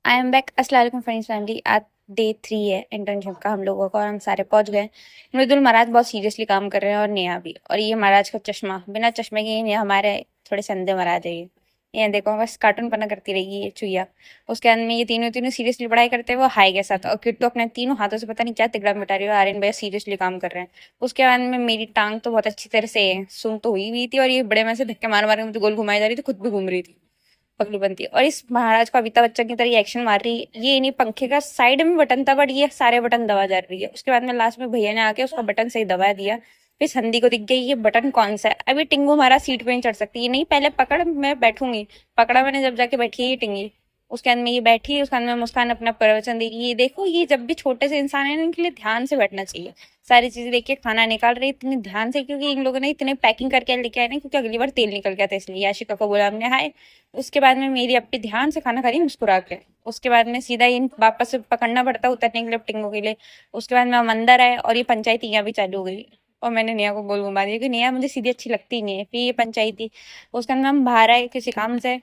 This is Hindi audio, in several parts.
I am back. अस्सलाम वालेकुम फ्रेंड्स फैमिली। आज डे 3 है इंटर्नशिप का हम लोगों का और हम सारे पहुंच गए। मृदुल महाराज बहुत सीरियसली काम कर रहे हैं और नेहा भी। और ये महाराज का चश्मा, बिना चश्मे के ये हमारे थोड़े संदे महाराज है। ये देखो बस कार्टून पना करती रहेगी ये चुईया। उसके बाद में ये तीनों तीनों सीरियसली पढ़ाई करते हैं वो हाई के साथ। और किट्टू अपने तीनों हाथों से पता नहीं क्या तिगड़ा मिटा रही है। आर्यन भैया सीरियसली काम कर रहे हैं। उसके बाद में मेरी टांग तो बहुत अच्छी तरह से सुन तो हुई थी और ये बड़े में से धक्के मार मार के मुझे गोल घुमाई जा रही थी, खुद भी घूम रही थी पगलू बनती है। और इस महाराज को अमिताभ बच्चन की तरह एक्शन मार रही है। ये इन्हीं पंखे का साइड में बटन था बट ये सारे बटन दबा जा रही है। उसके बाद में लास्ट में भैया ने आके उसका बटन सही दबा दिया। फिर संधि को दिख गई ये बटन कौन सा है। अभी टिंगू हमारा सीट पे नहीं चढ़ सकती। ये नहीं, पहले पकड़ मैं बैठूंगी। पकड़ा मैंने जब जाके बैठी है ये टिंगी। उसके अंदर में ये बैठी, उसके अंदर में मुस्कान अपना प्रवचन दे रही है। ये देखो, ये जब भी छोटे से इंसान है ना, इनके लिए ध्यान से बैठना चाहिए। सारी चीजें देख के खाना निकाल रही इतनी ध्यान से, क्योंकि इन लोगों ने इतने पैकिंग करके लेके आए ना, क्योंकि अगली बार तेल निकल गया था इसलिए। आशिका को बोला हमने हाय। उसके बाद में मेरी अपनी ध्यान से खाना खा रही मुस्कुरा के। उसके बाद में सीधा इन वापस से पकड़ना पड़ता उतरने के लिए टिंगों के लिए। उसके बाद में हम अंदर आए और ये पंचायतियां भी चालू हो गई। और मैंने नेहा को गोल घुमा दिया कि नेहा मुझे सीधी अच्छी लगती नहीं है। फिर ये पंचायती, उसके अंदर हम बाहर आए किसी काम से,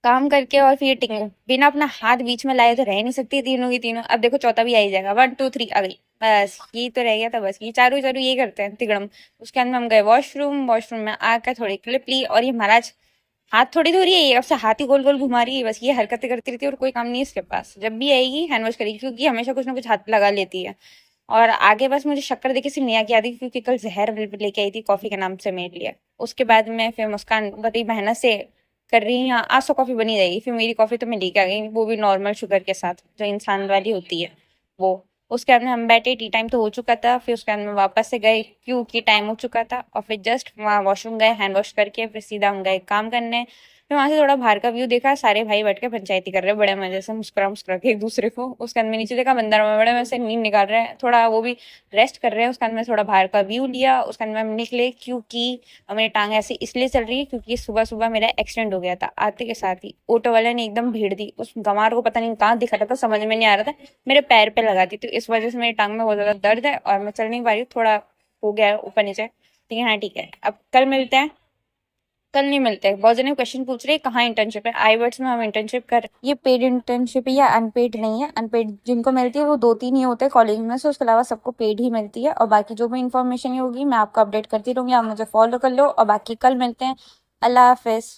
काम करके और फिर टिंगू बिना अपना हाथ बीच में लाए तो रह नहीं सकती तीनों की तीनों। अब देखो चौथा भी आ ही जाएगा। 1 2 3 आ गई। बस ये तो रह गया था, बस ये चारों चारों ये करते हैं तिगड़म। उसके अंदर हम गए वॉशरूम। वॉशरूम में आकर थोड़ी क्लिप ली और ये महाराज हाथ थोड़ी धो रही है, ये अब से हाथ ही गोल गोल घुमा रही है। बस ये हरकतें करती रहती है और कोई काम नहीं है इसके पास। जब भी आएगी हैंड वॉश करेगी, क्योंकि हमेशा कुछ ना कुछ हाथ लगा लेती है। और आगे बस मुझे शक्कर देखे सिर्फ नेहा की याद आई, क्योंकि कल जहर लेके आई थी कॉफी के नाम से मेरे लिए। उसके बाद में फिर मुस्कान बड़ी मेहनत से कर रही है। हाँ, आज तो कॉफी बनी जाएगी। फिर मेरी कॉफी तो मैं लेके आ गई, वो भी नॉर्मल शुगर के साथ जो इंसान वाली होती है वो। उसके बाद में हम बैठे, टी टाइम तो हो चुका था। फिर उसके बाद में वापस से गए क्योंकि टाइम हो चुका था। और फिर जस्ट वहाँ वॉशरूम गए, हैंड वॉश करके फिर सीधा हम गए काम करने। फिर वहां से थोड़ा बाहर का व्यू देखा, सारे भाई बैठ के पंचायती कर रहे हैं बड़े मजे से, मुस्कुरा मुस्कुरा के एक दूसरे को। उसके अंदर नीचे देखा बंदर में बड़े मजे से नींद निकाल रहे हैं, थोड़ा वो भी रेस्ट कर रहे हैं। उसके अंदर थोड़ा बाहर का व्यू लिया। उसके अंदर हम निकले, क्योंकि मेरी टांग ऐसे इसलिए चल रही है क्योंकि सुबह सुबह मेरा एक्सीडेंट हो गया था। आते के साथ ही ऑटो वाले ने एकदम भीड़ दी। उस गंवार को पता नहीं कहाँ दिखा रहा था, समझ में नहीं आ रहा था, मेरे पैर पे लगा दी। तो इस वजह से मेरी टांग में बहुत ज्यादा दर्द है और मैं चल नहीं पा रही हूँ, थोड़ा हो गया है ऊपर नीचे। लेकिन हाँ ठीक है, अब कल मिलते हैं। कल नहीं मिलते। बहुत जने क्वेश्चन पूछ रहे हैं कहाँ इंटर्नशिप है। आईवर्ड्स में हम इंटर्नशिप कर, ये पेड इंटर्नशिप है या अनपेड नहीं है। अनपेड जिनको मिलती है वो 2 3 ही होते हैं कॉलेज में से, उसके अलावा सबको पेड ही मिलती है। और बाकी जो भी इन्फॉर्मेशन होगी मैं आपको अपडेट करती रहूंगी, आप मुझे फॉलो कर लो। और बाकी कल मिलते हैं। अल्लाह हाफिज।